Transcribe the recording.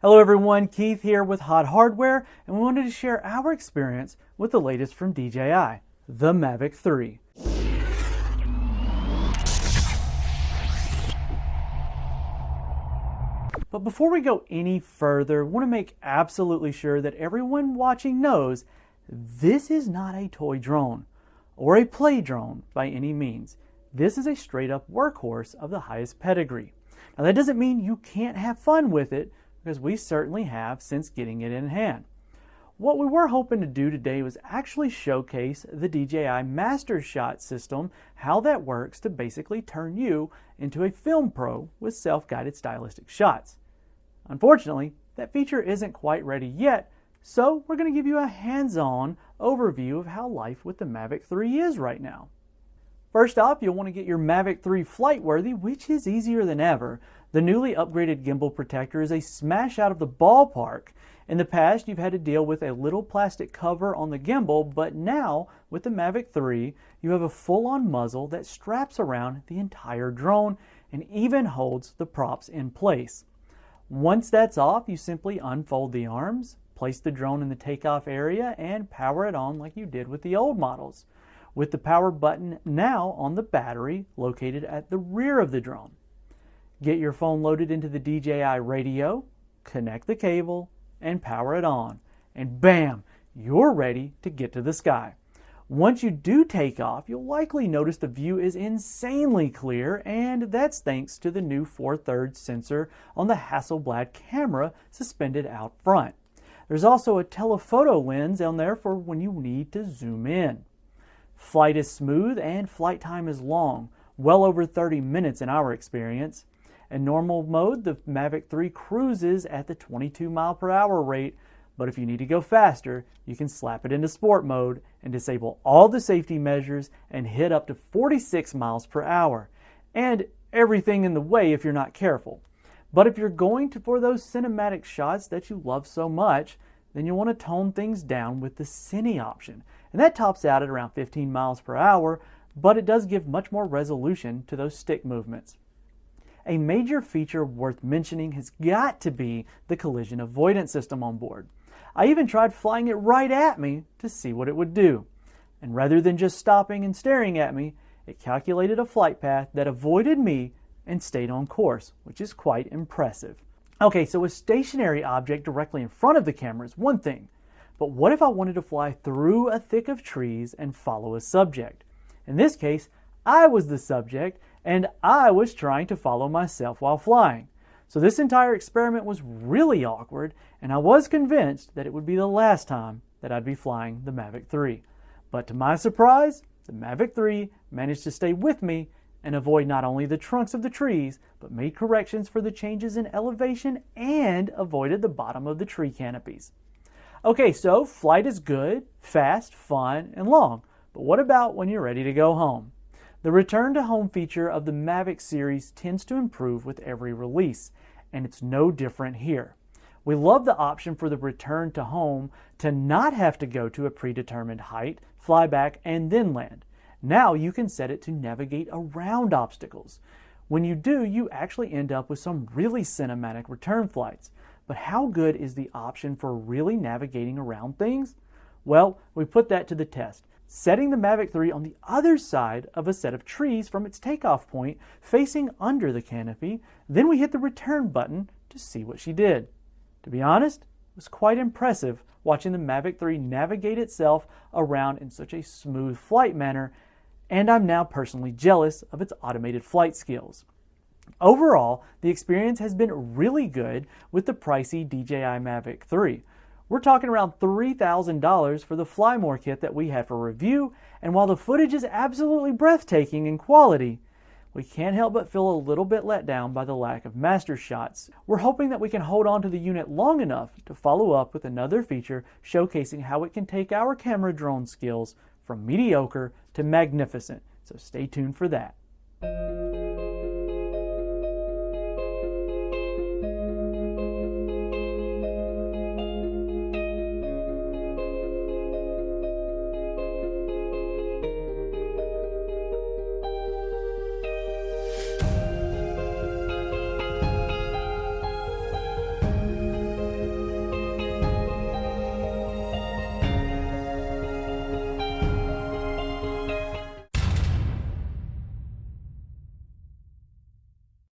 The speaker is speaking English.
Hello everyone, Keith here with Hot Hardware, and we wanted to share our experience with the latest from DJI, the Mavic 3. But before we go any further, I want to make absolutely sure that everyone watching knows this is not a toy drone or a play drone by any means. This is a straight up workhorse of the highest pedigree. Now that doesn't mean you can't have fun with it, because we certainly have since getting it in hand. What we were hoping to do today was actually showcase the DJI Master Shot system, how that works to basically turn you into a film pro with self-guided stylistic shots. Unfortunately, that feature isn't quite ready yet, so we're going to give you a hands-on overview of how life with the Mavic 3 is right now. First off, you'll want to get your Mavic 3 flight worthy, which is easier than ever. The newly upgraded gimbal protector is a smash out of the ballpark. In the past, you've had to deal with a little plastic cover on the gimbal, but now, with the Mavic 3, you have a full-on muzzle that straps around the entire drone and even holds the props in place. Once that's off, you simply unfold the arms, place the drone in the takeoff area, and power it on like you did with the old models, with the power button now on the battery located at the rear of the drone. Get your phone loaded into the DJI radio, connect the cable, and power it on. And bam, you're ready to get to the sky. Once you do take off, you'll likely notice the view is insanely clear, and that's thanks to the new 4/3 sensor on the Hasselblad camera suspended out front. There's also a telephoto lens on there for when you need to zoom in. Flight is smooth and flight time is long, well over 30 minutes in our experience. In normal mode, the Mavic 3 cruises at the 22 mph rate, but if you need to go faster, you can slap it into sport mode and disable all the safety measures and hit up to 46 mph, and everything in the way if you're not careful. But if you're going for those cinematic shots that you love so much, then you'll want to tone things down with the Cine option, and that tops out at around 15 mph, but it does give much more resolution to those stick movements. A major feature worth mentioning has got to be the collision avoidance system on board. I even tried flying it right at me to see what it would do. And rather than just stopping and staring at me, it calculated a flight path that avoided me and stayed on course, which is quite impressive. Okay, so a stationary object directly in front of the camera is one thing, but what if I wanted to fly through a thick of trees and follow a subject? In this case, I was the subject, and I was trying to follow myself while flying. So this entire experiment was really awkward, and I was convinced that it would be the last time that I'd be flying the Mavic 3. But to my surprise, the Mavic 3 managed to stay with me and avoid not only the trunks of the trees, but made corrections for the changes in elevation and avoided the bottom of the tree canopies. Okay, so flight is good, fast, fun, and long. But what about when you're ready to go home? The return to home feature of the Mavic series tends to improve with every release, and it's no different here. We love the option for the return to home to not have to go to a predetermined height, fly back, and then land. Now you can set it to navigate around obstacles. When you do, you actually end up with some really cinematic return flights. But how good is the option for really navigating around things? Well, we put that to the test, setting the Mavic 3 on the other side of a set of trees from its takeoff point, facing under the canopy. Then we hit the return button to see what she did. To be honest, it was quite impressive watching the Mavic 3 navigate itself around in such a smooth flight manner, and I'm now personally jealous of its automated flight skills. Overall, the experience has been really good with the pricey DJI Mavic 3. We're talking around $3,000 for the Fly More kit that we had for review, and while the footage is absolutely breathtaking in quality, we can't help but feel a little bit let down by the lack of master shots. We're hoping that we can hold on to the unit long enough to follow up with another feature showcasing how it can take our camera drone skills from mediocre to magnificent, so stay tuned for that.